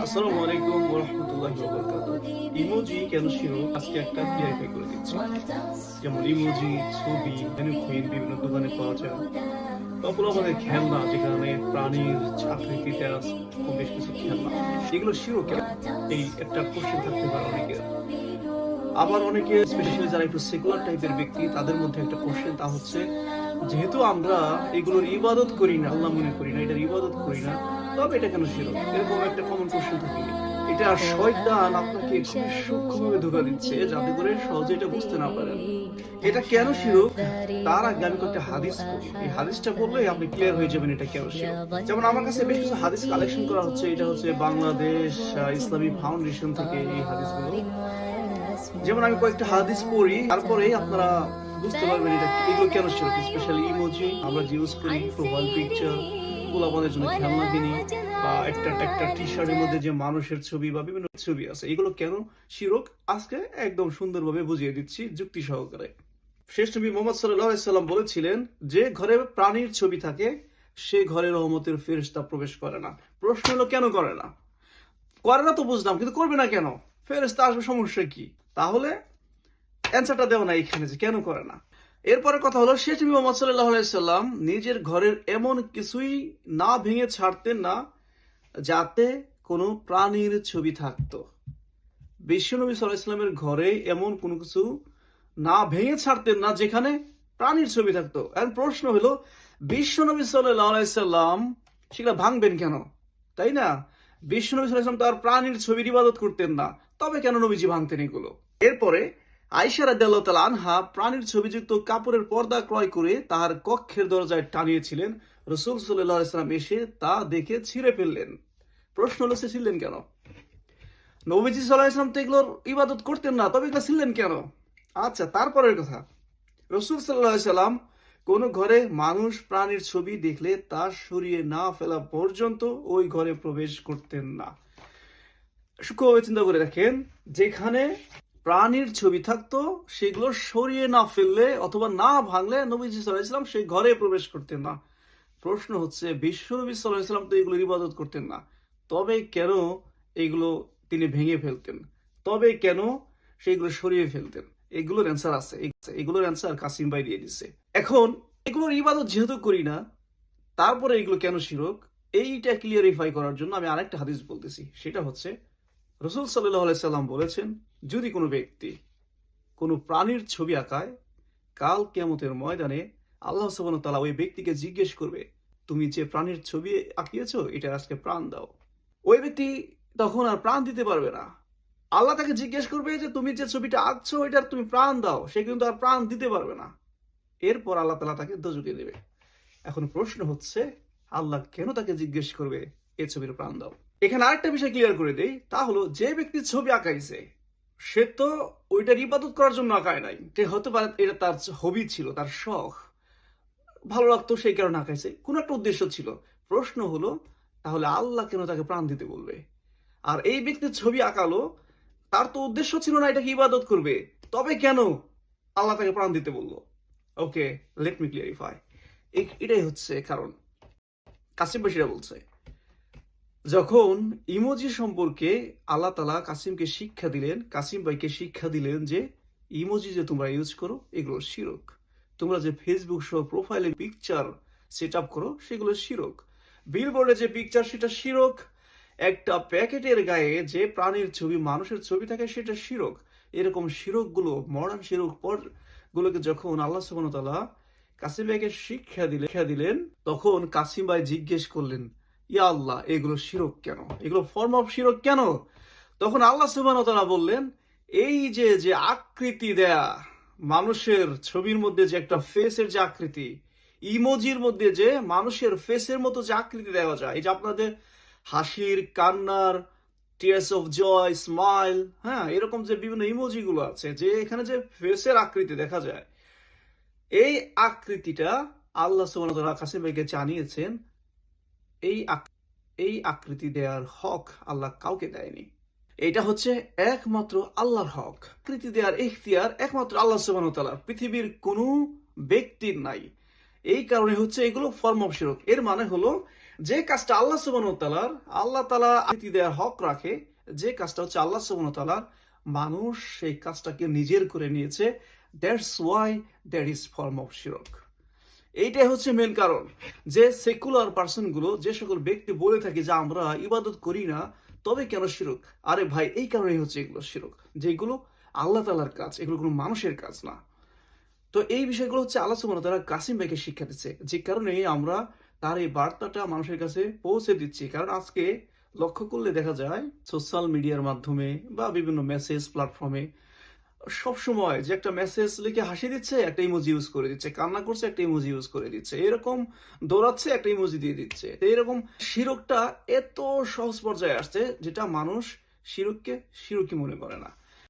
আসসালামু আলাইকুম ওয়া রাহমাতুল্লাহি ওয়া বারাকাতুহু। ইমোজি কেন শিরক আজকে একটা ক্লিয়ারিফাই করে দিচ্ছি। যেমন ইমোজি, ছবি, মেনুকুইন বিভিন্ন দোকানে পাওয়া যায়। তারপর আমাদের খেলনা যেখানে প্রাণীর আকৃতিতে আছে বেশ কিছু খেলনা। এগুলো শিরক কেন? এই একটা কোশ্চেন থাকতে পারে অনেকের। আবার অনেকে স্পেশালি যারা একটু সেকুলার টাইপের ব্যক্তি তাদের মধ্যে একটা কোশ্চেন তা হচ্ছে যেহেতু আমরা এগুলোর ইবাদত করি না, আল্লাহ মনে করি না, এটার ইবাদত করি না, তবে এটা কেন শিরক? এরকম একটা কমন কোশ্চেন থাকে। এটা শয়তান আপনাকে খুব সূক্ষ্মভাবে ধোঁকা দিচ্ছে যাতে করে সহজে এটা বুঝতে না পারেন। এটা কেন শিরক তার আগে আমি কয়েকটা হাদিস পড়ি। এই হাদিসটা বললে আপনি ক্লিয়ার হয়ে যাবেন এটা কেন শিরক। যেমন আমার কাছে বেশ কিছু হাদিস কালেকশন করা হচ্ছে, এটা হচ্ছে বাংলাদেশ ইসলামী ফাউন্ডেশন থেকে এই হাদিসগুলো। যেমন আমি কয়েকটা হাদিস পড়ি, তারপরে আপনারা বুঝতে পারবেন এটা এগুলো কেন শিরক। স্পেশালি ইমোজি আমরা যে ইউজ করি, প্রোফাইল পিকচার, গোলাপদের জন্য খেলনা কিনি, বা একটা টি শার্টের মধ্যে যে মানুষের ছবি বা বিভিন্ন ছবি আছে, এগুলো কেন শিরক আজকে একদম সুন্দরভাবে বুঝিয়ে দিচ্ছি যুক্তি সহকারে। শেষ নবী মুহাম্মদ সাল্লাল্লাহু আলাইহি সাল্লাম বলেছিলেন যে ঘরে প্রাণীর ছবি থাকে সে ঘরে রহমতের ফেরেশতা প্রবেশ করে না। প্রশ্ন হলো কেন করে না? করে না তো বুঝলাম, কিন্তু করবে না কেন? ফেরেশতা আসবে, সমস্যা কি? তাহলে অ্যান্সারটা দেওয়া না এখানে যে কেন করে না। এরপরে কথা হলো শেষ নবী মুহাম্মদ সাল্লাল্লাহু আলাইহি সাল্লাম নিজের ঘরের এমন কিছুই না ভেঙে ছাড়তেন না যাতে কোনো প্রাণীর ছবি থাকতো। বিশ্বনবী সাল্লাল্লাহু আলাইহি সাল্লামের ঘরে এমন কোনো কিছু না ভেঙে ছাড়তেন না যেখানে প্রাণীর ছবি থাকতো। এখন প্রশ্ন হলো বিশ্বনবী সাল্লাল্লাহু আলাইহি সাল্লাম সেগুলো ভাঙবেন কেন? তাই না? বিশ্বনবী সাল্লাল্লাহু আলাইহি সাল্লাম তো আর প্রাণীর ছবির ইবাদত করতেন না, তবে কেন নবীজি ভাঙতেন এগুলো? এরপরে আয়েশা রাদিয়াল্লাহু তাআলা আনহা প্রাণীর ছবিযুক্ত কাপড়ের পর্দা ক্রয় করে তার কক্ষের দরজায় টানিয়েছিলেন। রাসূল সাল্লাল্লাহু আলাইহি সাল্লাম এসে তা দেখে ছিঁড়ে ফেললেন। প্রশ্ন হলো সে ছিলেন কেন? নবীজি সাল্লাল্লাহু আলাইহি সাল্লাম তো এগুলোর ইবাদত করতেন না, তবে এগুলো ছিলেন কেন? আচ্ছা, তারপরের কথা, রাসূল সাল্লাল্লাহু আলাইহি সাল্লাম কোন ঘরে মানুষ প্রাণীর ছবি দেখলে তা সরিয়ে না ফেলা পর্যন্ত ওই ঘরে প্রবেশ করতেন না। সূক্ষ্মভাবে চিন্তা করে দেখেন, যেখানে প্রাণীর ছবি থাকতো সেগুলো সরিয়ে না ফেললে অথবা না ভাঙলে নবীজি সাল্লাল্লাহু আলাইহি সাল্লাম সেই ঘরে প্রবেশ করতেন না। প্রশ্ন হচ্ছে বিশ্বনবী সাল্লাল্লাহু আলাইহি সাল্লাম তো এগুলোর ইবাদত করতেন না, তবে কেন এগুলো তিনি ভেঙে ফেলতেন? তবে কেন সেগুলো সরিয়ে ফেলতেন? এগুলোর অ্যান্সার আছে, এগুলোর অ্যান্সার কাসিম ভাই দিয়ে দিচ্ছে। এখন এগুলোর ইবাদত যেহেতু করি না, তারপরে এগুলো কেন শিরক, এইটা ক্লিয়ারিফাই করার জন্য আমি আরেকটা হাদিস বলতেছি। সেটা হচ্ছে রাসূল সাল্লাল্লাহু আলাইহি সাল্লাম বলেছেন, যদি কোনো ব্যক্তি কোনো প্রাণীর ছবি আঁকায়, কাল কিয়ামতের ময়দানে আল্লাহ সুবহানাহু ওয়া তাআলা ওই ব্যক্তিকে জিজ্ঞেস করবে, তুমি যে প্রাণীর ছবি আঁকিয়েছো এটা আজকে প্রাণ দাও। ওই ব্যক্তি তখন আর প্রাণ দিতে পারবে না। আল্লাহ তাকে জিজ্ঞেস করবে যে তুমি যে ছবিটা আঁকছো এটার তুমি প্রাণ দাও, সে কিন্তু আর প্রাণ দিতে পারবে না। এরপর আল্লাহ তাআলা তাকে দোজখে দেবে। এখন প্রশ্ন হচ্ছে আল্লাহ কেন তাকে জিজ্ঞেস করবে এই ছবির প্রাণ দাও? এখানে আরেকটা বিষয় ক্লিয়ার করে দেই, তা হলো যে ব্যক্তি ছবি আঁকাইছে সে তো ওইটার ইবাদত করার জন্য আঁকায় নাই। সে হতে পারে এটা তার হবি ছিল, তার শখ, ভালো লাগতো সেই কারণে আঁকাইছে, কোন একটা উদ্দেশ্য ছিল। প্রশ্ন হলো তাহলে আল্লাহ কেন তাকে প্রাণ দিতে বলবে? আর এই ব্যক্তির ছবি আঁকালো, তার তো উদ্দেশ্য ছিল না এটাকে ইবাদত করবে, তবে কেন আল্লাহ তাকে প্রাণ দিতে বলল? ওকে, লেট মি ক্লিয়ারিফাই। এটাই হচ্ছে কারণ। কাসিম ভাই সেটা বলছে, যখন ইমোজি সম্পর্কে আল্লাহ তাআলা কাসিমকে শিক্ষা দিলেন, কাসিম ভাইকে শিক্ষা দিলেন যে ইমোজি যে তোমরা ইউজ করো এগুলো শিরক। তোমরা যে ফেসবুক সহ প্রোফাইলে পিকচার সেট আপ করো সেগুলো শিরক। বিলবোর্ডে যে পিকচার সেটা শিরক। একটা প্যাকেটের গায়ে যে প্রাণীর ছবি, মানুষের ছবি থাকে সেটা শিরক। এরকম শিরকগুলো, মডার্ন শিরক গুলোকে যখন আল্লাহ সুবহানাহু ওয়া তাআলা কাসিম ভাইকে শিক্ষা দিলেন, তখন কাসিম ভাই জিজ্ঞেস করলেন, ইয়া আল্লাহ এগুলো শিরক কেন? এগুলো ফর্ম অফ শিরক কেন? তখন আল্লাহ সুবহানাহু ওয়া তাআলা বললেন, এই যে আকৃতি দেয়া, মানুষের ছবির মধ্যে যে একটা ফেসের যে আকৃতি, ইমোজির মধ্যে যে মানুষের ফেসের মতো যে আকৃতি দেওয়া যায়, এই যে আপনাদের হাসির, কান্নার, টিয়ার্স অফ জয়, স্মাইল, হ্যাঁ, এরকম যে বিভিন্ন ইমোজি গুলো আছে, যে এখানে যে ফেসের আকৃতি দেখা যায়, এই আকৃতিটা আল্লাহ সুবহানাহু ওয়া তাআলা কাসিম ভাইকে জানিয়েছেন এই আকৃতি দেওয়ার হক আল্লাহ কাউকে দেয়নি। এটা হচ্ছে একমাত্র আল্লাহর হক। আকৃতি দেওয়ার ইখতিয়ার একমাত্র আল্লাহ সুবহানাহু ওয়া তাআলার, পৃথিবীর কোনো ব্যক্তির নাই। এই কারণে হচ্ছে এগুলো ফর্ম অফ শিরক। এর মানে হলো যে কাজটা আল্লাহ তাআলা আতিথি দেওয়ার হক রাখে, যে কাজটা হচ্ছে আল্লাহ সুবহানাহু ওয়া তাআলার, মানুষ সেই কাজটাকে নিজের করে নিয়েছে। That's why that is form of শিরক। এইটাই হচ্ছে মেন কারণ, যে সেকুলার পার্সন গুলো, যে সকল ব্যক্তি বলে থাকে যে আমরা ইবাদত করি না, তবে কেন শিরক? আরে ভাই, এই কারণেই হচ্ছে এগুলো শিরক, যেগুলো আল্লাহ তাআলার কাজ, এগুলো কোনো মানুষের কাজ না। তো এই বিষয়গুলো হচ্ছে আল্লাহ সুবহানাহু ওয়া তাআলা কাসিম ভাইকে শিক্ষা দিচ্ছে, যে কারণে আমরা তার এই বার্তাটা মানুষের কাছে পৌঁছে দিচ্ছি। কারণ আজকে লক্ষ্য করলে দেখা যায় সোশ্যাল মিডিয়ার মাধ্যমে বা বিভিন্ন মেসেজ প্ল্যাটফর্মে সবসময় যে একটা মেসেজ লিখে হাসি দিচ্ছে, একটা ইমোজি ইউজ করে দিচ্ছে, কান্না করছে, একটা ইমোজি ইউজ করে দিচ্ছে, এরকম দৌড়াচ্ছে, একটা ইমোজি দিয়ে দিচ্ছে। তো এরকম শিরকটা এত সহজ পর্যায়ে আসছে, যেটা মানুষ শিরককে শিরকই মনে করে না।